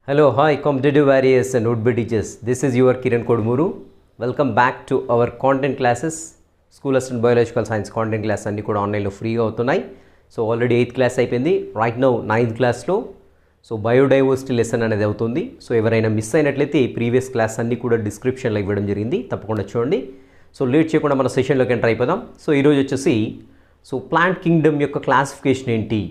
Hello, hi, competitive warriors and would-be teachers. This is your Kiran Kodmuru. Welcome back to our content classes. School Assistant Biological Science content class అన్ని కూడా ఆన్లైన్లో ఫ్రీగా అవుతున్నాయి. So already 8th class అయిపోయింది. Right now 9th క్లాస్లో so biodiversity lesson అనేది అవుతుంది. So ఎవరైనా మిస్ అయినట్లయితే ప్రీవియస్ క్లాస్ అన్నీ కూడా డిస్క్రిప్షన్లో ఇవ్వడం జరిగింది, తప్పకుండా చూడండి. సో లేట్ చేయకుండా మన సెషన్లోకి ఎంటర్ అయిపోదాం. సో ఈరోజు వచ్చేసి ప్లాంట్ కింగ్డమ్ యొక్క క్లాసిఫికేషన్ ఏంటి,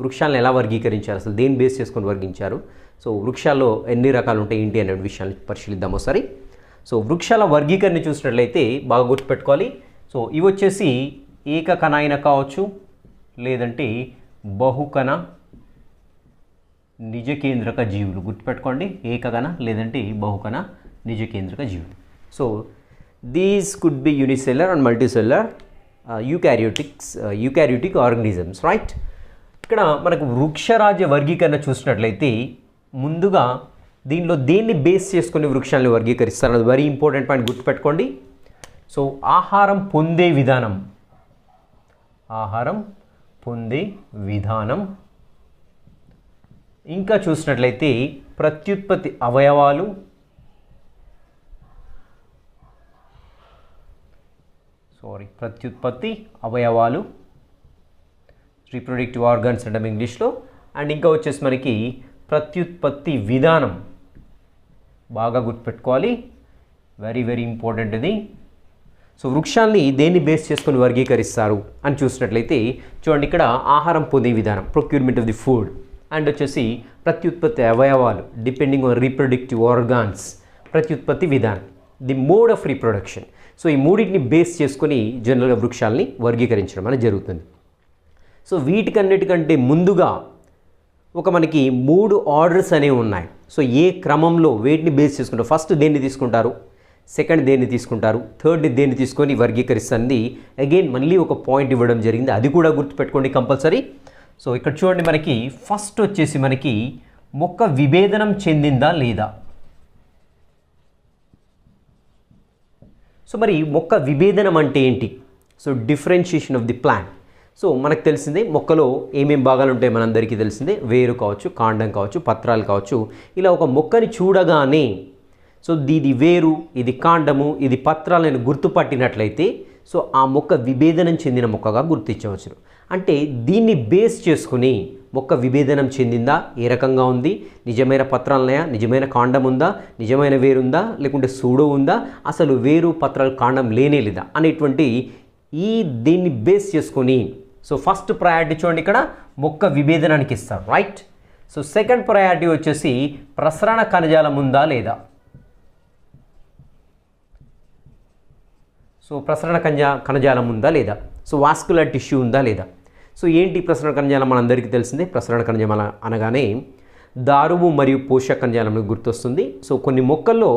వృక్షాలను ఎలా వర్గీకరించారు, అసలు దేని బేస్ చేసుకొని వర్గించారు, సో వృక్షాల్లో ఎన్ని రకాలు ఉంటాయి ఏంటి అనే విషయాన్ని పరిశీలిద్దాం ఒకసారి. సో వృక్షాల వర్గీకరణ చూసినట్లయితే బాగా గుర్తుపెట్టుకోవాలి. సో ఇవి వచ్చేసి ఏకకణ అయిన కావచ్చు, లేదంటే బహుకణ నిజకేంద్రక జీవులు. గుర్తుపెట్టుకోండి, ఏకకణ లేదంటే బహుకణ నిజకేంద్రక జీవులు. So these could be unicellular and multicellular eukaryotic organisms, right. ఇక్కడ మనకు వృక్షరాజ్య వర్గీకరణ చూసినట్లయితే ముందుగా దీనిలో దేన్ని బేస్ చేసుకుని వృక్షాలను వర్గీకరిస్తారు, అది వెరీ ఇంపార్టెంట్ పాయింట్, గుర్తుపెట్టుకోండి. సో ఆహారం పొందే విధానం, ఇంకా చూసినట్లయితే ప్రత్యుత్పత్తి అవయవాలు, రీప్రొడక్టివ్ ఆర్గన్స్ అంటాం ఇంగ్లీష్లో. అండ్ ఇంకా వచ్చేసి మనకి ప్రత్యుత్పత్తి విధానం, బాగా గుర్తుపెట్టుకోవాలి, వెరీ వెరీ ఇంపార్టెంట్ ఇది. సో వృక్షాల్ని దేన్ని బేస్ చేసుకొని వర్గీకరిస్తారు అని చూసినట్లయితే చూడండి, ఇక్కడ ఆహారం పొందే విధానం, procurement of the food, and వచ్చేసి ప్రత్యుత్పత్తి అవయవాలు, డిపెండింగ్ ఆన్ రీప్రొడక్టివ్ ఆర్గాన్స్, ప్రత్యుత్పత్తి విధానం, the mode of reproduction. So ఈ మూడింటిని బేస్ చేసుకొని జనరల్గా వృక్షాలని వర్గీకరించడం అనేది జరుగుతుంది. సో వీటికన్నిటికంటే ముందుగా మనకి 3 ఆర్డర్స్ అనేవి ఉన్నాయి. సో ఏ క్రమంలో వేటిని బేస్ చేసుకుంటారు, ఫస్ట్ దేన్ని తీసుకుంటారు, సెకండ్ దేన్ని తీసుకుంటారు, థర్డ్ దేన్ని తీసుకొని వర్గీకరిస్తుంది. అగైన్ మళ్ళీ ఒక పాయింట్ ఇవ్వడం జరిగింది, అది కూడా గుర్తుపెట్టుకోండి కంపల్సరీ. సో ఇక్కడ చూడండి, మనకి ఫస్ట్ వచ్చేసి మనకి మొక్క విభేదనం చెందిందా లేదా. సో మరి మొక్క విభేదనం అంటే ఏంటి? So differentiation of the plant. So మనకు తెలిసిందే మొక్కలో ఏమేం భాగాలు ఉంటాయి, మనందరికీ తెలిసిందే, వేరు కావచ్చు, కాండం కావచ్చు, పత్రాలు కావచ్చు. ఇలా ఒక మొక్కని చూడగానే సో ఇది వేరు, ఇది కాండము, ఇది పత్రాలను గుర్తుపట్టినట్లయితే సో ఆ మొక్క విభేదనం చెందిన మొక్కగా గుర్తించవచ్చు. అంటే దీన్ని బేస్ చేసుకుని మొక్క విభేదనం చెందిందా, ఏ రకంగా ఉంది, నిజమైన పత్రాలున్నాయా, నిజమైన కాండం ఉందా, నిజమైన వేరు ఉందా, లేకుంటే సూడో ఉందా, అసలు వేరు పత్రాలు కాండం లేనే లేదా అనేటువంటి దీన్ని బేస్ చేసుకొని సో ఫస్ట్ ప్రయారిటీ చూడండి, ఇక్కడ మొక్క విభేదనానికి ఇస్తారు, రైట్. సో సెకండ్ ప్రయారిటీ వచ్చేసి ప్రసరణ కణజాలం ఉందా లేదా. సో ప్రసరణ కణజాలం ఉందా లేదా, సో వాస్కులర్ టిష్యూ ఉందా లేదా. సో ఏంటి ప్రసరణ కణజాలం, మనందరికీ తెలిసిందే. ప్రసరణ కణజాలం అనగానే దారువు మరియు పోషక కణజాలం గుర్తొస్తుంది. సో కొన్ని మొక్కల్లో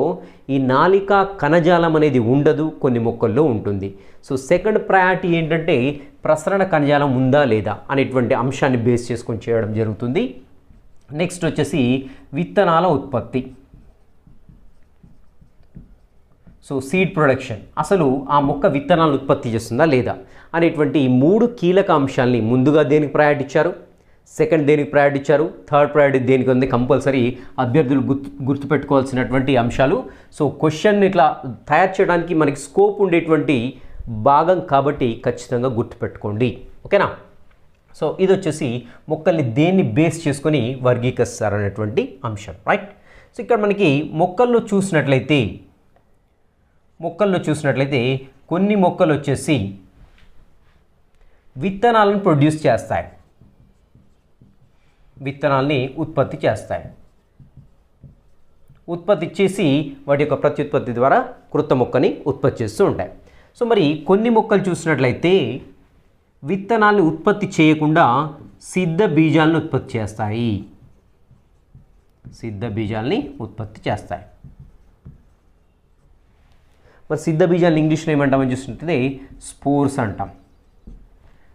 ఈ నాళికా కణజాలం అనేది ఉండదు, కొన్ని మొక్కల్లో ఉంటుంది. సో సెకండ్ ప్రయారిటీ ఏంటంటే ప్రసరణ కణజాలం ఉందా లేదా అనేటువంటి అంశాన్ని బేస్ చేసుకొని చేయడం జరుగుతుంది. నెక్స్ట్ వచ్చేసి విత్తనాల ఉత్పత్తి, సో సీడ్ ప్రొడక్షన్, అసలు ఆ మొక్క విత్తనాలను ఉత్పత్తి చేస్తుందా లేదా అనేటువంటి ఈ 3 కీలక అంశాలని ముందుగా దేనికి ప్రయారిటీ ఇచ్చారు, సెకండ్ దేనికి ప్రయారిటీ ఇచ్చారు, థర్డ్ ప్రయారిటీ దేనికి ఉంది, కంపల్సరీ అభ్యర్థులు గుర్తుపెట్టుకోవాల్సినటువంటి అంశాలు. సో క్వశ్చన్ ఇట్లా తయారు చేయడానికి మనకి స్కోప్ ఉండేటువంటి భాగం కాబట్టి ఖచ్చితంగా గుర్తుపెట్టుకోండి, ఓకేనా. సో ఇది వచ్చేసి మొక్కల్ని దేన్ని బేస్ చేసుకొని వర్గీకరిస్తారు అనేటువంటి అంశం, రైట్. సో ఇక్కడ మనకి మొక్కల్లో చూసినట్లయితే కొన్ని మొక్కలు వచ్చేసి విత్తనాలను ప్రొడ్యూస్ చేస్తాయి, విత్తనాల్ని ఉత్పత్తి చేస్తాయి, ఉత్పత్తి చేసి వాటి యొక్క ప్రత్యుత్పత్తి ద్వారా కృత మొక్కని ఉత్పత్తి చేస్తూ ఉంటాయి. సో మరి కొన్ని మొక్కలు చూసినట్లయితే విత్తనాల్ని ఉత్పత్తి చేయకుండా సిద్ధ బీజాలను ఉత్పత్తి చేస్తాయి. మరి సిద్ధ బీజాలను ఇంగ్లీష్లో ఏమంటామని చూస్తుంటే స్పోర్స్ అంటాం.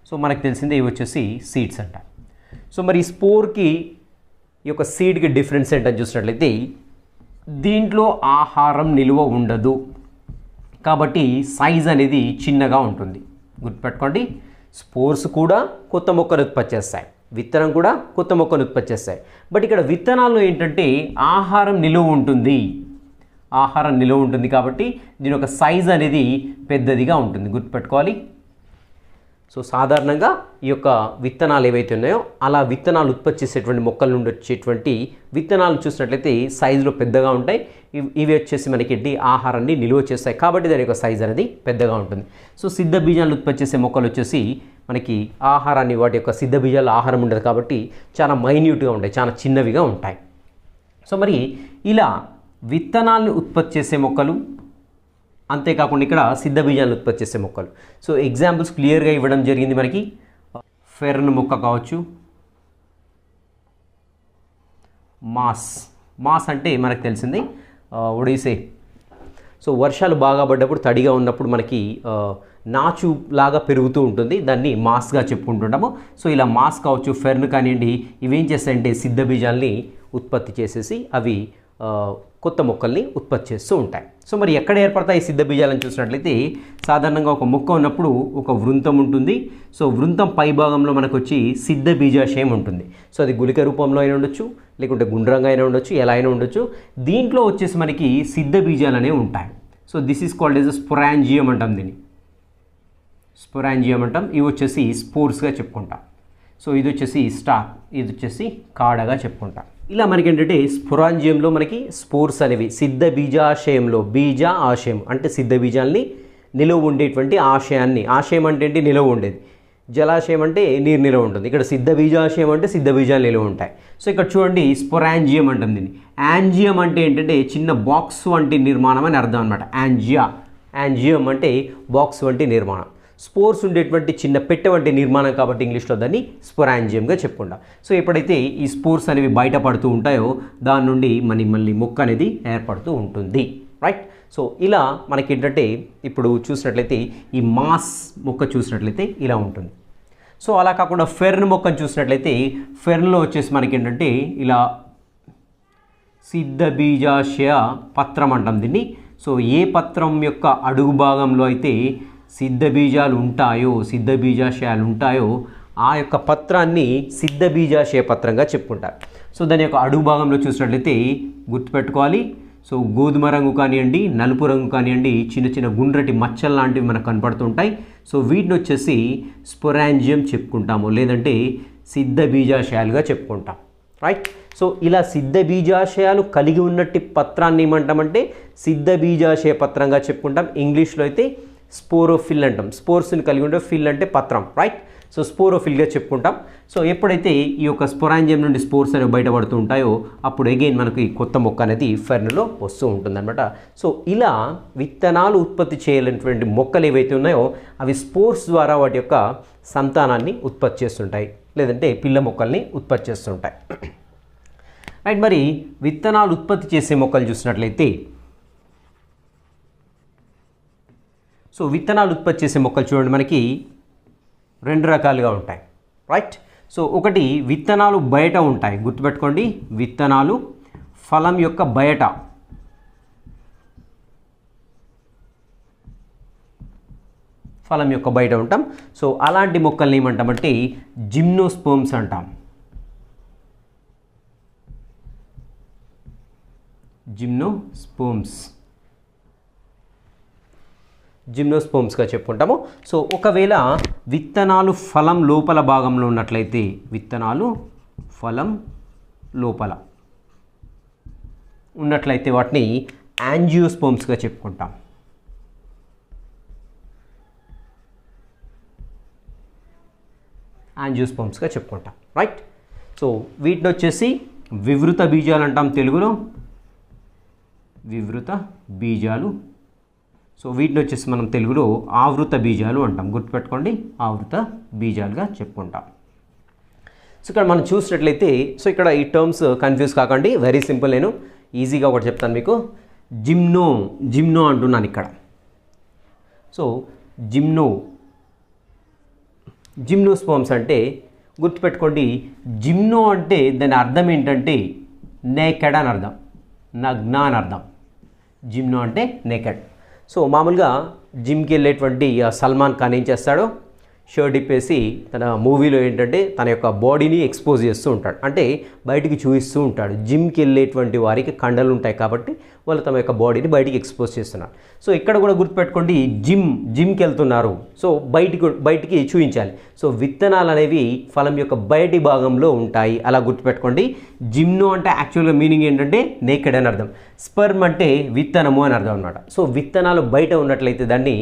సో మనకు తెలిసిందే ఇవి వచ్చేసి సీడ్స్ అంటాం. సో మరి ఈ స్పోర్కి ఈ యొక్క సీడ్కి డిఫరెన్స్ ఏంటని చూసినట్లయితే దీంట్లో ఆహారం నిల్వ ఉండదు కాబట్టి సైజ్ అనేది చిన్నగా ఉంటుంది. గుర్తుపెట్టుకోండి, స్పోర్స్ కూడా కొత్త మొక్కలు ఉత్పత్తి చేస్తాయి, విత్తనం కూడా కొత్త మొక్కను ఉత్పత్తి చేస్తాయి. బట్ ఇక్కడ విత్తనాల్లో ఏంటంటే ఆహారం నిలువ ఉంటుంది, ఆహారం నిలువ ఉంటుంది కాబట్టి దీని యొక్క సైజ్ అనేది పెద్దదిగా ఉంటుంది, గుర్తుపెట్టుకోవాలి. సో సాధారణంగా ఈ యొక్క విత్తనాలు ఏవైతే ఉన్నాయో అలా విత్తనాలు ఉత్పత్తి చేసేటువంటి మొక్కల నుండి వచ్చేటువంటి విత్తనాలు చూసినట్లయితే సైజులో పెద్దగా ఉంటాయి. ఇవి వచ్చేసి మనకి ఆహారాన్ని నిలువ చేస్తాయి కాబట్టి దాని యొక్క సైజ్ అనేది పెద్దగా ఉంటుంది. సో సిద్ధ బీజాలను ఉత్పత్తి చేసే మొక్కలు వచ్చేసి మనకి ఆహారాన్ని, వాటి యొక్క సిద్ధ బీజాలు ఆహారం ఉండదు కాబట్టి చాలా మైన్యూట్గా ఉంటాయి, చాలా చిన్నవిగా ఉంటాయి. సో మరి ఇలా విత్తనాలను ఉత్పత్తి చేసే మొక్కలు, అంతేకాకుండా ఇక్కడ సిద్ధ బీజాలను ఉత్పత్తి చేసే మొక్కలు. సో ఎగ్జాంపుల్స్ క్లియర్గా ఇవ్వడం జరిగింది మనకి. ఫెర్న్ మొక్క కావచ్చు, మాస్ అంటే మనకు తెలిసింది ఒడిసే. సో వర్షాలు బాగా పడ్డప్పుడు తడిగా ఉన్నప్పుడు మనకి నాచు లాగా పెరుగుతూ ఉంటుంది, దాన్ని మాస్గా చెప్పుకుంటుంటాము. సో ఇలా మాస్ కావచ్చు, ఫెర్న్ కానివ్వండి, ఇవేం చేస్తాయంటే సిద్ధ బీజాలని ఉత్పత్తి చేసేసి అవి కొత్త మొక్కల్ని ఉత్పత్తి చేస్తూ ఉంటాయి. సో మరి ఎక్కడ ఏర్పడతాయి సిద్ధ బీజాలను చూసినట్లయితే సాధారణంగా ఒక మొక్క ఉన్నప్పుడు ఒక వృంతం ఉంటుంది. సో వృంతం పై భాగంలో మనకు వచ్చి సిద్ధ బీజాశయం ఉంటుంది. సో అది గుళిక రూపంలో అయినా ఉండొచ్చు, లేకుంటే గుండ్రంగా అయినా ఉండొచ్చు, ఎలా అయినా ఉండొచ్చు. దీంట్లో వచ్చేసి మనకి సిద్ధ బీజాలు అనేవి ఉంటాయి. So this is called as sporangium అంటాం, దీన్ని స్పోరాంజియం అంటాం. ఇవి వచ్చేసి స్పోర్స్గా చెప్పుకుంటాం. సో ఇది వచ్చేసి స్టాక్, ఇది వచ్చేసి కాడగా చెప్పుకుంటాం. ఇలా మనకి ఏంటంటే స్పోరాంజియంలో మనకి స్పోర్స్ అనేవి సిద్ధ బీజాశయంలో, బీజ ఆశయం అంటే సిద్ధ బీజాలని నిలువ ఉండేటువంటి ఆశయాన్ని, ఆశయం అంటే ఏంటి, నిలువ ఉండేది. జలాశయం అంటే నీరు నిలువ ఉంటుంది. ఇక్కడ సిద్ధ బీజాశయం అంటే సిద్ధ బీజాలు నిలువ ఉంటాయి. సో ఇక్కడ చూడండి స్పోరాంజియం అంటాం దీన్ని. యాంజియం అంటే ఏంటంటే చిన్న బాక్స్ వంటి నిర్మాణం అని అర్థం అనమాట. యాంజియం అంటే బాక్స్ వంటి నిర్మాణం. స్పోర్స్ ఉండేటువంటి చిన్న పెట్టె వంటి నిర్మాణం కాబట్టి ఇంగ్లీష్లో దాన్ని స్పోరాంజియంగా చెప్పుకుంటాం. సో ఎప్పుడైతే ఈ స్పోర్స్ అనేవి బయటపడుతూ ఉంటాయో దాని నుండి మళ్ళీ మొక్క అనేది ఏర్పడుతూ ఉంటుంది, రైట్. సో ఇలా మనకి ఏంటంటే ఇప్పుడు చూసినట్లయితే ఈ మాస్ మొక్క చూసినట్లయితే ఇలా ఉంటుంది. సో అలా కాకుండా ఫెర్న్ మొక్కను చూసినట్లయితే ఫెర్న్లో వచ్చేసి మనకి ఏంటంటే ఇలా సిద్ధ బీజాశయ పత్రం అంటాం దీన్ని. సో ఏ పత్రం యొక్క అడుగు భాగంలో అయితే సిద్ధ బీజాలు ఉంటాయో, సిద్ధ బీజాశయాలు ఉంటాయో ఆ యొక్క పత్రాన్ని సిద్ధ బీజాశయ పత్రంగా చెప్పుకుంటారు. సో దాని యొక్క అడుగు భాగంలో చూసినట్లయితే గుర్తుపెట్టుకోవాలి. సో గోధుమ రంగు కానివ్వండి, నలుపు రంగు కానివ్వండి, చిన్న చిన్న గుండ్రటి మచ్చలు లాంటివి మనకు కనపడుతుంటాయి. సో వీటిని వచ్చేసి స్పోరాంజియం చెప్పుకుంటాము, లేదంటే సిద్ధ బీజాశయాలుగా చెప్పుకుంటాం, రైట్. సో ఇలా సిద్ధ బీజాశయాలు కలిగి ఉన్నట్టు పత్రాన్ని ఏమంటామంటే సిద్ధ బీజాశయ పత్రంగా చెప్పుకుంటాం. ఇంగ్లీష్లో అయితే స్పోరోఫిల్ అంటాం. స్పోర్స్ని కలిగి ఉండే, ఫిల్ అంటే పత్రం, రైట్. సో స్పోరోఫిల్గా చెప్పుకుంటాం. సో ఎప్పుడైతే ఈ యొక్క స్పోరాంజియం నుండి స్పోర్స్ అనేవి బయటపడుతూ ఉంటాయో అప్పుడు అగైన్ మనకి కొత్త మొక్క అనేది ఫెర్న్లో వస్తూ ఉంటుందన్నమాట. సో ఇలా విత్తనాలు ఉత్పత్తి చేయలేనటువంటి మొక్కలు ఏవైతే ఉన్నాయో అవి స్పోర్స్ ద్వారా వాటి యొక్క సంతానాన్ని ఉత్పత్తి చేస్తుంటాయి, లేదంటే పిల్ల మొక్కల్ని ఉత్పత్తి చేస్తుంటాయి, రైట్. మరి విత్తనాలు ఉత్పత్తి చేసే మొక్కలు చూసినట్లయితే, సో విత్తనాలు ఉత్పత్తి చేసే మొక్కలు చూడండి మనకి రెండు రకాలుగా ఉంటాయి, రైట్. సో ఒకటి విత్తనాలు బయట ఉంటాయి, గుర్తుపెట్టుకోండి. విత్తనాలు ఫలం యొక్క బయట, ఫలం యొక్క బయట ఉంటాం. సో అలాంటి మొక్కల్ని ఏమంటామంటే జిమ్నోస్పోమ్స్ అంటాం. జిమ్నోస్పోమ్స్గా చెప్పుకుంటాము. సో ఒకవేళ విత్తనాలు ఫలం లోపల భాగంలో ఉన్నట్లయితే, విత్తనాలు ఫలం లోపల ఉన్నట్లయితే వాటిని యాంజియోస్పోమ్స్గా చెప్పుకుంటాం. యాంజియోస్పోమ్స్గా చెప్పుకుంటాం, రైట్. సో వీటిని వచ్చేసి వివృత బీజాలు అంటాం తెలుగులో, వివృత బీజాలు. సో వీటిని వచ్చేసి మనం తెలుగులో ఆవృత బీజాలు అంటాం, గుర్తుపెట్టుకోండి. ఆవృత బీజాలుగా చెప్పుకుంటాం. సో ఇక్కడ మనం చూసినట్లయితే, సో ఇక్కడ ఈ టర్మ్స్ కన్ఫ్యూజ్ కాకండి, వెరీ సింపుల్. నేను ఈజీగా ఒకటి చెప్తాను మీకు. జిమ్నో అంటున్నాను ఇక్కడ. సో జిమ్నోస్పోమ్స్ అంటే గుర్తుపెట్టుకోండి. జిమ్నో అంటే దాని అర్థం ఏంటంటే నేకెడ్ అని అర్థం, నగ్న అని అర్థం. జిమ్నో అంటే నేకెడ్. సో మామూలుగా జిమ్కి వెళ్ళేటువంటి సల్మాన్ ఖాన్ ఏం చేస్తాడో, షర్ట్ ఇప్పేసి తన మూవీలో ఏంటంటే తన యొక్క బాడీని ఎక్స్పోజ్ చేస్తూ ఉంటాడు, అంటే బయటికి చూపిస్తూ ఉంటాడు. జిమ్కి వెళ్ళేటువంటి వారికి కండలు ఉంటాయి కాబట్టి వాళ్ళు తమ యొక్క బాడీని బయటికి ఎక్స్పోజ్ చేస్తున్నారు. సో ఇక్కడ కూడా గుర్తుపెట్టుకోండి, జిమ్కి వెళ్తున్నారు, సో బయటికి చూపించాలి. సో విత్తనాలు అనేవి ఫలం యొక్క బయటి భాగంలో ఉంటాయి, అలా గుర్తుపెట్టుకోండి. జిమ్నో అంటే యాక్చువల్గా మీనింగ్ ఏంటంటే నేకెడ్ అని అర్థం, స్పర్మ్ అంటే విత్తనము అని అర్థం అనమాట. సో విత్తనాలు బయట ఉన్నట్లయితే దాన్ని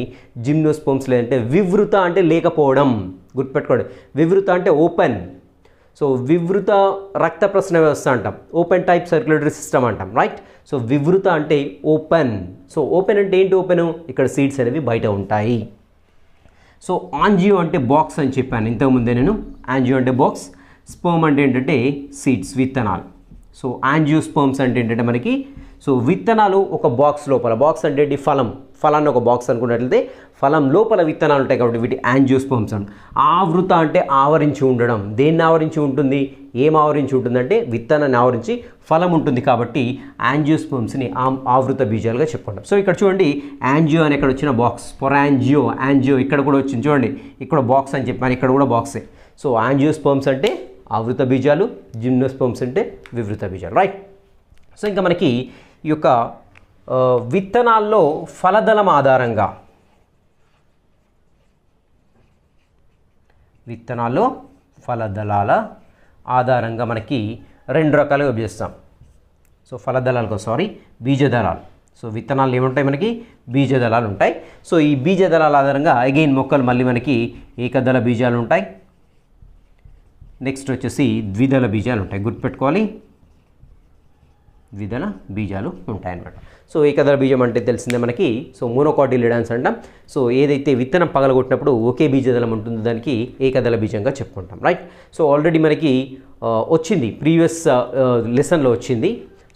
జిమ్నోస్పోమ్స్, లేదంటే వివృత అంటే లేకపోవడం, గుర్తుపెట్టుకోండి. వివృత అంటే ఓపెన్, సో వివృత రక్త ప్రసరణ వ్యవస్థ అంటాం, ఓపెన్ టైప్ సర్క్యులేటరీ సిస్టమ్ అంటాం, రైట్. సో వివృత అంటే ఓపెన్. సో ఓపెన్ అంటే ఏంటి? ఓపెన్, ఇక్కడ సీడ్స్ అనేవి బయట ఉంటాయి. సో ఆంజియో అంటే బాక్స్ అని చెప్పాను ఇంతకుముందే నేను. ఆంజియో అంటే బాక్స్, స్పర్మ్ అంటే ఏంటంటే సీడ్స్, విత్తనాలు. సో యాంజియోస్పర్మ్స్ అంటే ఏంటంటే మనకి, సో విత్తనాలు ఒక బాక్స్ లోపల, బాక్స్ అంటే ఏంటి? ఫలాన్ని ఒక బాక్స్ అనుకున్నట్లయితే ఫలం లోపల విత్తనాలు ఉంటాయి కాబట్టి వీటి యాంజియోస్పర్మ్స్ అంట. ఆవృత అంటే ఆవరించి ఉండడం. దేన్ని ఆవరించి ఉంటుంది? ఏం ఆవరించి ఉంటుందంటే విత్తనాన్ని ఆవరించి ఫలం ఉంటుంది కాబట్టి యాంజియోస్పర్మ్స్ని ఆవృత బీజాలుగా చెప్పుకుంటాం. సో ఇక్కడ చూడండి, యాంజియో అని ఇక్కడ వచ్చిన బాక్స్, పొరాంజియో, యాంజియో ఇక్కడ కూడా వచ్చింది చూడండి, ఇక్కడ బాక్స్ అని చెప్పాను, ఇక్కడ కూడా బాక్సే. సో యాంజియోస్పర్మ్స్ అంటే ఆవృత బీజాలు, జిమ్నోస్పర్మ్స్ అంటే వివృత బీజాలు, రైట్. సో ఇంకా మనకి ఈ యొక్క విత్తనాల్లో ఫలదళం ఆధారంగా, విత్తనాల్లో ఫలదళాల ఆధారంగా మనకి రెండు రకాలుగా విభజిస్తాం. సో ఫలదళాలకు బీజదళాలు. సో విత్తనాలు ఏముంటాయి? మనకి బీజదళాలు ఉంటాయి. సో ఈ బీజదళాల ఆధారంగా అగైన్ మొక్కలు మళ్ళీ మనకి ఏకదళ బీజాలు ఉంటాయి, నెక్స్ట్ వచ్చేసి ద్విదళ బీజాలు ఉంటాయి, గుర్తుపెట్టుకోవాలి. ద్విదళ బీజాలు ఉంటాయన్నమాట. సో ఏకదళ బీజం అంటే తెలిసిందే మనకి, సో మోనోకాటిలిడాన్స్ అంటాం. సో ఏదైతే విత్తనం పగలగొట్టినప్పుడు ఒకే బీజదళం ఉంటుందో దానికి ఏకదళ బీజంగా చెప్పుకుంటాం, రైట్. సో ఆల్రెడీ మనకి వచ్చింది, ప్రీవియస్ లెసన్లో వచ్చింది.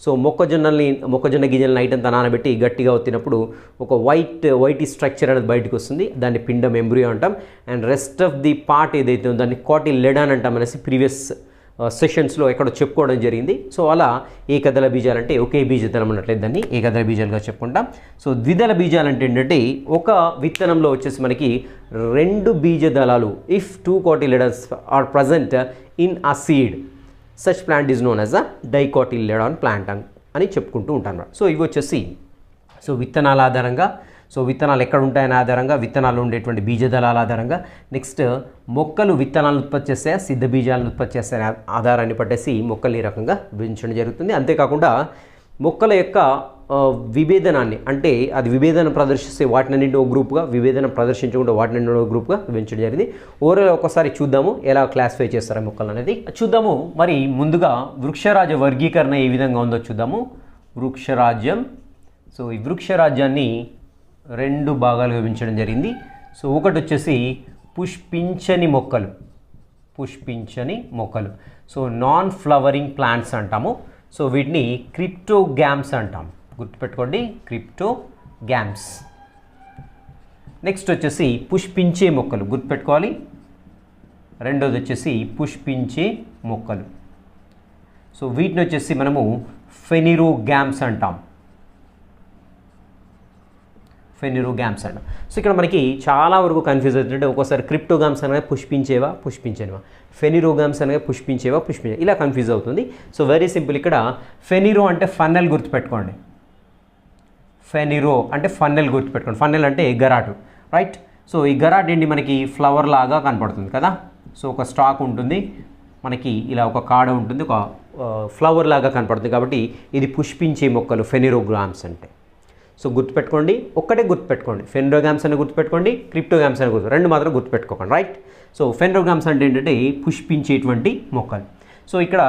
సో మొక్కజొన్న గింజలు నైట్ అంతా నానబెట్టి గట్టిగా ఒత్తినప్పుడు ఒక వైట్ స్ట్రక్చర్ అనేది బయటకు వస్తుంది, దాన్ని పిండం ఎంబ్రియో అంటాం. And rest of the part ఏదైతే ఉందో దాన్ని కాటిలిడాన్ అంటాం అనేసి ప్రీవియస్ సెషన్స్లో ఎక్కడో చెప్పుకోవడం జరిగింది. సో అలా ఏకదళ బీజాలు అంటే ఒకే బీజదళం ఉన్నట్లయితే దాన్ని ఏకదళ బీజాలుగా చెప్పుకుంటాం. సో ద్విదళ బీజాలు అంటే ఏంటంటే ఒక విత్తనంలో వచ్చేసి మనకి రెండు బీజదళాలు, if 2 cotyledons are present in a seed, such plant is known as a dicotyledon plant అని చెప్పుకుంటూ ఉంటాను. సో ఇవి వచ్చేసి సో విత్తనాల ఆధారంగా, సో విత్తనాలు ఎక్కడ ఉంటాయనే ఆధారంగా, విత్తనాలు ఉండేటువంటి బీజదళాల ఆధారంగా, నెక్స్ట్ మొక్కలు విత్తనాలను ఉత్పత్తి చేస్తాయా సిద్ధ బీజాలను ఉత్పత్తి చేస్తాయనే ఆధారాన్ని పట్టేసి మొక్కలు ఈ రకంగా విభజించడం జరుగుతుంది. అంతేకాకుండా మొక్కల యొక్క విభేదనాన్ని, అంటే అది విభేదనం ప్రదర్శిస్తే వాటినన్నింటి ఒక గ్రూప్గా, విభేదనం ప్రదర్శించకుండా వాటినన్నింటి ఒక గ్రూప్గా విభజించడం జరిగింది. ఓవరాల్ ఒకసారి చూద్దాము ఎలా క్లాసిఫై చేస్తారో మొక్కలు అనేది చూద్దాము. మరి ముందుగా వృక్షరాజ్య వర్గీకరణ ఏ విధంగా ఉందో చూద్దాము. వృక్షరాజ్యం, సో ఈ వృక్షరాజ్యాన్ని రెండు భాగాలుగా విభజించడం జరిగింది. సో ఒకటి వచ్చేసి పుష్పించని మొక్కలు, సో నాన్ ఫ్లవరింగ్ ప్లాంట్స్ అంటాము. సో వీటిని క్రిప్టోగ్యామ్స్ అంటాం, గుర్తుపెట్టుకోండి, క్రిప్టోగ్యామ్స్. నెక్స్ట్ వచ్చేసి పుష్పించే మొక్కలు, గుర్తుపెట్టుకోవాలి. రెండోది వచ్చేసి పుష్పించే మొక్కలు, సో వీటిని వచ్చేసి మనము ఫెనిరోగ్యామ్స్ అంటాం. సో ఇక్కడ మనకి చాలా వరకు కన్ఫ్యూజ్ అవుతుంటే ఒక్కోసారి క్రిప్టోగామ్స్ అనగా పుష్పించేవా, ఫెనిరోగామ్స్ అనగా పుష్పించేవా, ఇలా కన్ఫ్యూజ్ అవుతుంది. సో వెరీ సింపుల్, ఇక్కడ ఫెనిరో అంటే ఫన్నెల్ గుర్తుపెట్టుకోండి. ఫెనిరో అంటే ఫన్నెల్ గుర్తుపెట్టుకోండి. ఫన్నెల్ అంటే గరాటు, రైట్. సో ఈ గరాట్ ఏంటి? మనకి ఫ్లవర్ లాగా కనపడుతుంది కదా. సో ఒక స్టాక్ ఉంటుంది మనకి, ఇలా ఒక కాడ ఉంటుంది, ఒక ఫ్లవర్ లాగా కనపడుతుంది కాబట్టి ఇది పుష్పించే మొక్కలు ఫెనిరోగ్రామ్స్ అంటే. సో గుర్తుపెట్టుకోండి, ఒక్కటే గుర్తుపెట్టుకోండి, ఫెనిరోగ్రామ్స్ అని గుర్తుపెట్టుకోండి, క్రిప్టోగ్రామ్స్ అని రెండు మాత్రం గుర్తుపెట్టుకోకండి, రైట్. సో ఫెనిరోగ్రామ్స్ అంటే ఏంటంటే పుష్పించేటువంటి మొక్కలు. సో ఇక్కడ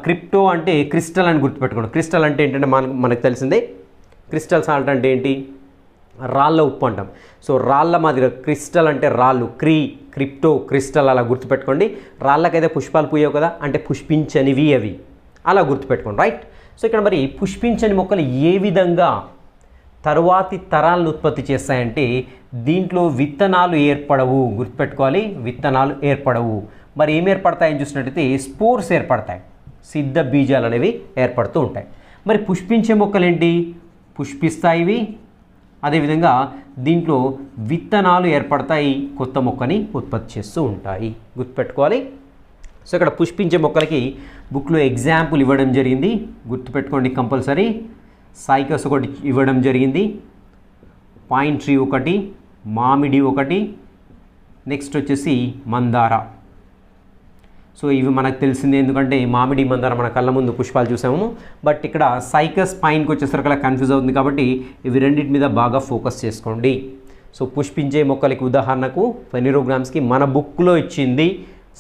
క్రిప్టో అంటే క్రిస్టల్ అని గుర్తుపెట్టుకోండి. క్రిస్టల్ అంటే ఏంటంటే మనకు తెలిసిందే, క్రిస్టల్ సాల్ట్ అంటే ఏంటి? రాళ్ళ ఉప్పు అంటాం. సో రాళ్ళ మాదిరిగా క్రిస్టల్ అంటే రాళ్ళు, క్రిప్టో క్రిస్టల్ అలా గుర్తుపెట్టుకోండి. రాళ్ళకైతే పుష్పాలు పూయవు కదా, అంటే పుష్పించనివి అవి, అలా గుర్తుపెట్టుకోండి, రైట్. సో ఇక్కడ మరి పుష్పించని మొక్కలు ఏ విధంగా తరువాతి తరాలను ఉత్పత్తి చేస్తాయంటే దీంట్లో విత్తనాలు ఏర్పడవు, గుర్తుపెట్టుకోవాలి, విత్తనాలు ఏర్పడవు. మరి ఏం ఏర్పడతాయని చూసినట్టయితే స్పోర్స్ ఏర్పడతాయి, సిద్ధ బీజాలు అనేవి ఏర్పడుతూ ఉంటాయి. మరి పుష్పించే మొక్కలు ఏంటి? పుష్పిస్తాయి, అదేవిధంగా దీంట్లో విత్తనాలు ఏర్పడతాయి, కొత్త మొక్కని ఉత్పత్తి చేస్తూ ఉంటాయి. గుర్తుపెట్టుకోవాలి. సో ఇక్కడ పుష్పించే మొక్కలకి బుక్లో ఎగ్జాంపుల్ ఇవ్వడం జరిగింది, గుర్తుపెట్టుకోండి కంపల్సరీ. సైకస్ ఒకటి ఇవ్వడం జరిగింది, పైన్ ట్రీ ఒకటి, మామిడి ఒకటి, నెక్స్ట్ వచ్చేసి మందార. సో ఇవి మనకు తెలిసిందే, ఎందుకంటే మామిడి మందార మన కళ్ళ ముందు పుష్పాలు చూసాము. బట్ ఇక్కడ సైకస్ పైన్కి వచ్చేసరికి అలా కన్ఫ్యూజ్ అవుతుంది, కాబట్టి ఇవి రెండింటి మీద బాగా ఫోకస్ చేసుకోండి. సో పుష్పించే మొక్కలకి ఉదాహరణకు ఫెనిరోగ్రామ్స్కి మన బుక్లో ఇచ్చింది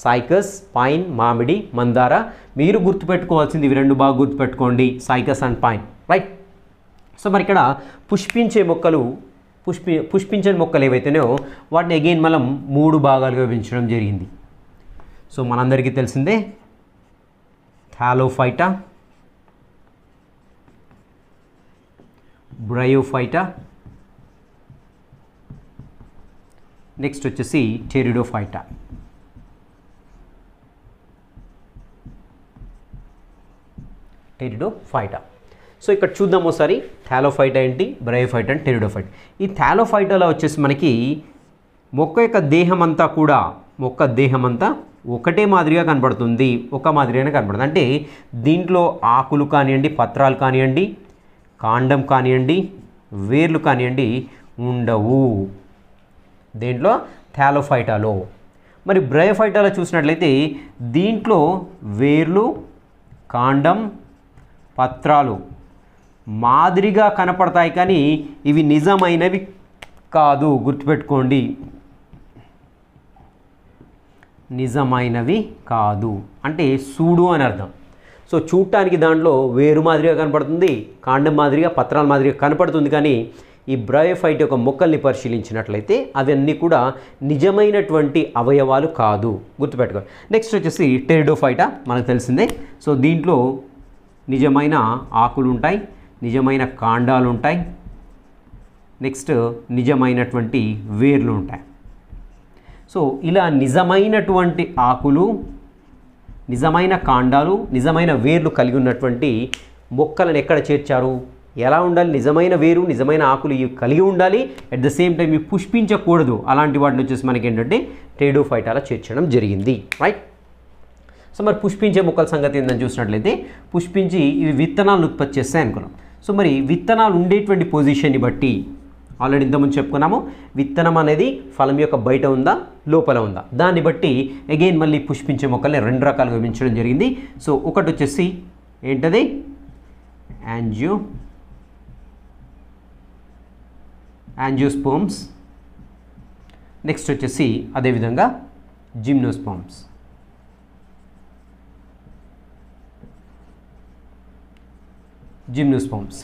సైకస్, పైన్, మామిడి, మందార. మీరు గుర్తుపెట్టుకోవాల్సింది ఇవి రెండు బాగా గుర్తుపెట్టుకోండి, cycas and pine, right. So మరి ఇక్కడ పుష్పించే మొక్కలు, పుష్పించని మొక్కలు ఏవైతేనో వాటిని అగైన్ మనం 3 భాగాలుగా విభజించడం జరిగింది. సో మనందరికీ తెలిసిందే థాలోఫైటా, బ్రయోఫైటా, నెక్స్ట్ వచ్చేసి టెరిడోఫైటా. టెరిడోఫైటా. సో ఇక్కడ చూద్దాం ఒకసారి థాలోఫైటా ఏంటి, బ్రయోఫైటా అండ్ టెరిడోఫైటా. ఈ థాలోఫైటాలో వచ్చేసి మనకి మొక్క యొక్క దేహం అంతా కూడా, మొక్క దేహం అంతా ఒకటే మాదిరిగా కనబడుతుంది, ఒక మాదిరిగానే కనబడుతుంది. అంటే దీంట్లో ఆకులు కానివ్వండి, పత్రాలు కానివ్వండి, కాండం కానివ్వండి, వేర్లు కానివ్వండి ఉండవు దేంట్లో, థాలోఫైటాలో. మరి బ్రయోఫైటాలో చూసినట్లయితే దీంట్లో వేర్లు, కాండం, పత్రాలు మాదిరిగా కనపడతాయి, కానీ ఇవి నిజమైనవి కాదు. గుర్తుపెట్టుకోండి, నిజమైనవి కాదు అంటే సూడు అని అర్థం. సో చూడటానికి దాంట్లో వేరు మాదిరిగా కనపడుతుంది, కాండం మాదిరిగా, పత్రాల మాదిరిగా కనపడుతుంది, కానీ ఈ బ్రయోఫైట్ యొక్క మొక్కల్ని పరిశీలించినట్లయితే అవన్నీ కూడా నిజమైనటువంటి అవయవాలు కాదు. గుర్తుపెట్టుకోండి. నెక్స్ట్ వచ్చేసి టెరిడోఫైటా, మనకు తెలిసిందే. సో దీంట్లో నిజమైన ఆకులు ఉంటాయి, నిజమైన కాండాలు ఉంటాయి, నెక్స్ట్ నిజమైనటువంటి వేర్లు ఉంటాయి. సో ఇలా నిజమైనటువంటి ఆకులు, నిజమైన కాండాలు, నిజమైన వేర్లు కలిగి ఉన్నటువంటి మొక్కలను ఎక్కడ చేర్చారు, ఎలా ఉండాలి, నిజమైన వేరు, నిజమైన ఆకులు ఇవి కలిగి ఉండాలి, అట్ ద సేమ్ టైం ఇవి పుష్పించకూడదు. అలాంటి వాటిని వచ్చేసి మనకి ఏంటంటే టెరిడోఫైటాలో చేర్చడం జరిగింది, రైట్. సో మరి పుష్పించే మొక్కల సంగతి ఏందని చూసినట్లయితే పుష్పించి ఇవి విత్తనాలను ఉత్పత్తి చేస్తాయి అనుకున్నాం. సో మరి విత్తనాలు ఉండేటువంటి పొజిషన్ని బట్టి ఆల్రెడీ ఇంతకుముందు చెప్పుకున్నాము, విత్తనం అనేది ఫలం యొక్క బయట ఉందా, లోపల ఉందా, దాన్ని బట్టి అగైన్ మళ్ళీ పుష్పించే మొక్కల్ని 2 రకాలుగా విభజించడం జరిగింది. సో ఒకటి వచ్చేసి ఏంటది, యాంజియోస్పోమ్స్, నెక్స్ట్ వచ్చేసి అదేవిధంగా జిమ్నోస్పోమ్స్. జిమ్నోస్పోమ్స్.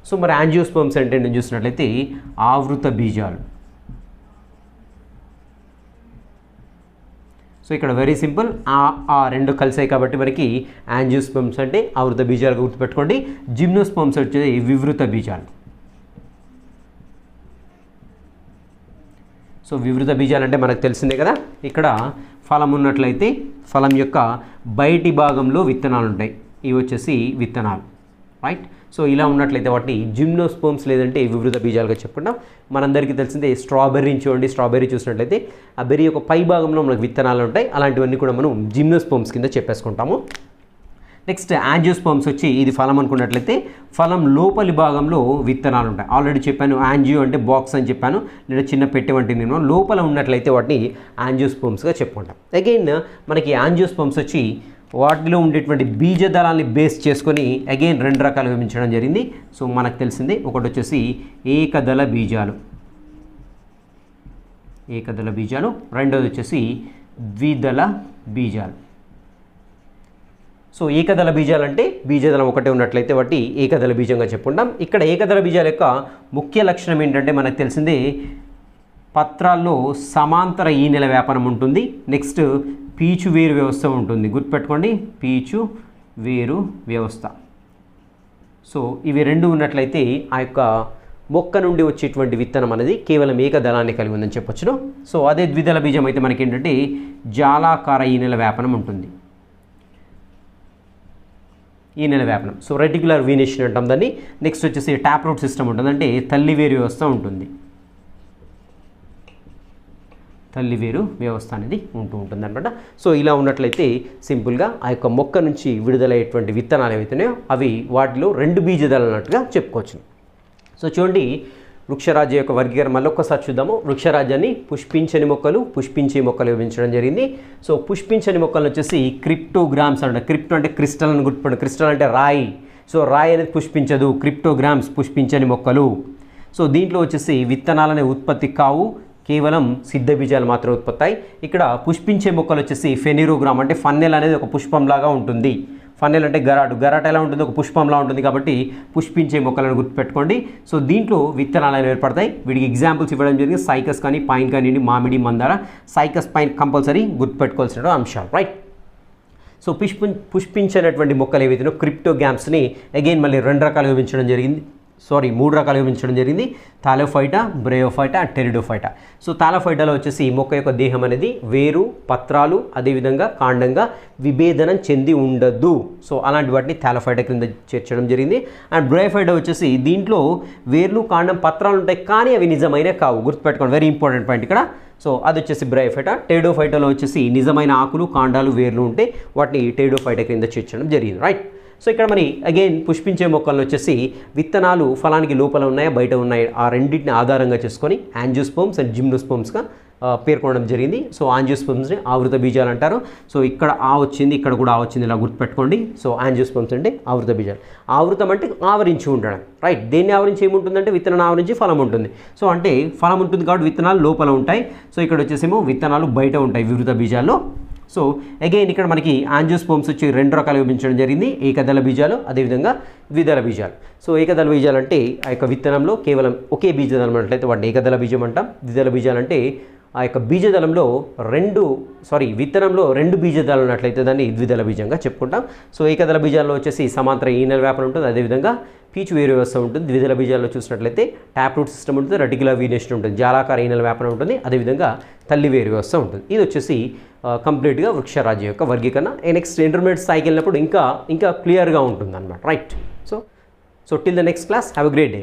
సో మరి యాంజియోస్పోమ్స్ అంటే నేను చూసినట్లయితే ఆవృత బీజాలు. సో ఇక్కడ వెరీ సింపుల్, ఆ రెండు కలిసాయి కాబట్టి మనకి యాంజియోస్పోమ్స్ అంటే ఆవృత బీజాలుగా గుర్తుపెట్టుకోండి. జిమ్నోస్పోమ్స్ వచ్చేది వివృత బీజాలు. సో వివృత బీజాలు అంటే మనకు తెలిసిందే కదా, ఇక్కడ ఫలం ఉన్నట్లయితే ఫలం యొక్క బయటి భాగంలో విత్తనాలు ఉంటాయి, ఇవి వచ్చేసి విత్తనాలు, రైట్. సో ఇలా ఉన్నట్లయితే వాటిని జిమ్నోస్పోమ్స్ లేదంటే వివృత బీజాలుగా చెప్పుకుంటాం. మనందరికీ తెలిసిందే స్ట్రాబెర్రీని చూడండి, స్ట్రాబెర్రీ చూసినట్లయితే ఆ బెర్రీ యొక్క పై భాగంలో మనకు విత్తనాలు ఉంటాయి, అలాంటివన్నీ కూడా మనం జిమ్నోస్పోమ్స్ కింద చెప్పేసుకుంటాము. నెక్స్ట్ యాంజియోస్పోమ్స్ వచ్చి ఇది ఫలం అనుకున్నట్లయితే ఫలం లోపలి భాగంలో విత్తనాలు ఉంటాయి. ఆల్రెడీ చెప్పాను యాంజియో అంటే బాక్స్ అని చెప్పాను, లేదా చిన్న పెట్టె వంటి నేను లోపల ఉన్నట్లయితే వాటిని యాంజియోస్పోమ్స్గా చెప్పుకుంటాం. అగైన్ మనకి యాంజియోస్పోమ్స్ వచ్చి వాటిలో ఉండేటువంటి బీజదళాన్ని బేస్ చేసుకొని అగైన్ 2 రకాలు విభజించడం జరిగింది. సో మనకు తెలిసింది ఒకటి వచ్చేసి ఏకదళ బీజాలు, రెండోది వచ్చేసి ద్విదళ బీజాలు. సో ఏకదళ బీజాలు అంటే బీజదళం ఒకటే ఉన్నట్లయితే వాటి ఏకదళ బీజంగా చెప్పుకుంటాం. ఇక్కడ ఏకదళ బీజాల యొక్క ముఖ్య లక్షణం ఏంటంటే మనకు తెలిసిందే పత్రాల్లో సమాంతర ఈనెల వ్యాపనం ఉంటుంది, నెక్స్ట్ పీచు వేరు వ్యవస్థ ఉంటుంది. గుర్తుపెట్టుకోండి, పీచు వేరు వ్యవస్థ. సో ఇవి 2 ఉన్నట్లయితే ఆ యొక్క మొక్క నుండి వచ్చేటువంటి విత్తనం అనేది కేవలం ఏకదళాన్ని కలిగి ఉందని చెప్పొచ్చును. సో అదే ద్విదళ బీజం అయితే మనకి ఏంటంటే జాలాకార ఈనెల వ్యాపనం ఉంటుంది. ఈ నెల వ్యాపనం. సో రెటిక్యులర్ వీనేషన్ అంటాం దాన్ని. నెక్స్ట్ వచ్చేసి ట్యాప్ రూట్ సిస్టమ్ ఉంటుంది, అంటే తల్లివేరు వ్యవస్థ ఉంటుంది. తల్లివేరు వ్యవస్థ అనేది ఉంటుంది అనమాట. సో ఇలా ఉన్నట్లయితే సింపుల్గా ఆ యొక్క మొక్క నుంచి విడుదలయ్యేటువంటి విత్తనాలు ఏవైతున్నాయో అవి వాటిలో 2 బీజదళాలు అన్నట్టుగా చెప్పుకోవచ్చు. సో చూడండి, వృక్షరాజ్య యొక్క వర్గీకరణ మళ్ళీ ఒక్కసారి చూద్దాము. వృక్షరాజ్యాన్ని పుష్పించని మొక్కలు, పుష్పించే మొక్కలు విభజించడం జరిగింది. సో పుష్పించని మొక్కలు వచ్చేసి క్రిప్టోగ్రామ్స్ అంట. క్రిప్టో అంటే క్రిస్టల్ అని గుర్తుపడండి. క్రిస్టల్ అంటే రాయి. సో రాయి అనేది పుష్పించదు. క్రిప్టోగ్రామ్స్ పుష్పించని మొక్కలు. సో దీంట్లో వచ్చేసి విత్తనాలనే ఉత్పత్తి కావు, కేవలం సిద్ధ బీజాలు మాత్రం ఉత్పత్తాయి. ఇక్కడ పుష్పించే మొక్కలు వచ్చేసి ఫెనిరోగ్రామ్ అంటే ఫన్నెల్ అనేది ఒక పుష్పంలాగా ఉంటుంది. ఫన్నెల్ అంటే గరాటు ఎలా ఉంటుంది, ఒక పుష్పంలా ఉంటుంది. కాబట్టి పుష్పించే మొక్కలను గుర్తుపెట్టుకోండి. సో దీంట్లో విత్తనాలు అనేవి ఏర్పడతాయి. వీటికి ఎగ్జాంపుల్స్ ఇవ్వడం జరిగింది. సైకస్ కానీ, పైన్ కానివ్వండి, మామిడి, మందార. సైకస్, పైన్ కంపల్సరీ గుర్తుపెట్టుకోవాల్సిన అంశాలు, రైట్. సో పుష్పించినటువంటి మొక్కలు ఏవైతే క్రిప్టోగ్రామ్స్ని అగైన్ మళ్ళీ 2 రకాలుగా విభజించడం జరిగింది. 3 రకాలుగా విభజించడం జరిగింది. Thallophyta, Bryophyta, Pteridophyta. సో థాలోఫైటాలో వచ్చేసి ఈ మొక్క యొక్క దేహం అనేది వేరు, పత్రాలు, అదేవిధంగా కాండంగా విభేదనం చెంది ఉండదు. సో అలాంటి వాటిని థాలోఫైటా క్రింద చేర్చడం జరిగింది. అండ్ బ్రయోఫైటా వచ్చేసి దీంట్లో వేర్లు, కాండం, పత్రాలు ఉంటాయి, కానీ అవి నిజమైన కావు. గుర్తుపెట్టుకోండి, వెరీ ఇంపార్టెంట్ పాయింట్ ఇక్కడ. సో అది వచ్చేసి బ్రయోఫైటా. టెరిడోఫైటాలో వచ్చేసి నిజమైన ఆకులు, కాండాలు, వేర్లు ఉంటే వాటిని టెరిడోఫైటా క్రింద చేర్చడం జరిగింది, రైట్. సో ఇక్కడ మరి అగైన్ పుష్పించే మొక్కలను వచ్చేసి విత్తనాలు ఫలానికి లోపల ఉన్నాయా, బయట ఉన్నాయి, ఆ రెండింటిని ఆధారంగా చేసుకొని యాంజియోస్పోమ్స్ అండ్ జిమ్నోస్పోమ్స్గా పేర్కొనడం జరిగింది. సో యాంజియోస్పోమ్స్ని ఆవృత బీజాలు అంటారు. సో ఇక్కడ వచ్చింది, ఇక్కడ కూడా వచ్చింది, ఇలా గుర్తుపెట్టుకోండి. సో యాంజియోస్పోమ్స్ అంటే ఆవృత బీజాలు. ఆవృతం అంటే ఆవరించి ఉండడం, రైట్. దేన్ని ఆవరించి ఏముంటుందంటే విత్తనం ఆవరించి ఫలం ఉంటుంది. సో అంటే ఫలం ఉంటుంది కాబట్టి విత్తనాలు లోపల ఉంటాయి. సో ఇక్కడ వచ్చేసేమో విత్తనాలు బయట ఉంటాయి వివృత బీజాల్లో. సో అగైన్ ఇక్కడ మనకి యాంజియోస్పోమ్స్ వచ్చి 2 రకాలు విభజించడం జరిగింది. ఏకదళ బీజాలు, అదేవిధంగా ద్విదళ బీజాలు. సో ఏకదళ బీజాలు అంటే ఆ యొక్క విత్తనంలో కేవలం ఒకే బీజదళం అన్నట్లయితే వాటిని ఏకదళ బీజం అంటాం. ద్విదళ బీజాలు అంటే ఆ యొక్క బీజదళంలో విత్తనంలో 2 బీజదళాలు ఉన్నట్లయితే దాన్ని ద్విదళ బీజంగా చెప్పుకుంటాం. సో ఏకదళ బీజాల్లో వచ్చేసి సమాంతర ఈనెల వ్యాపనం ఉంటుంది, అదేవిధంగా పీచు వేరు వ్యవస్థ ఉంటుంది. ద్విదళ బీజాల్లో చూసినట్లయితే ట్యాప్ రూట్ సిస్టమ్ ఉంటుంది, రెటిక్యులర్ వీనేషన్ ఉంటుంది, జాలాకార ఈనెల వ్యాపనం ఉంటుంది, అదేవిధంగా తల్లి వేరు వ్యవస్థ ఉంటుంది. ఇది వచ్చేసి కంప్లీట్గా వృక్షరాజ్యం యొక్క వర్గీకరణ. నెక్స్ట్ ఇంటర్మీడియట్ స్థాయికి వెళ్ళినప్పుడు ఇంకా క్లియర్గా ఉంటుంది అన్నమాట, right. So till the next class, have a great day.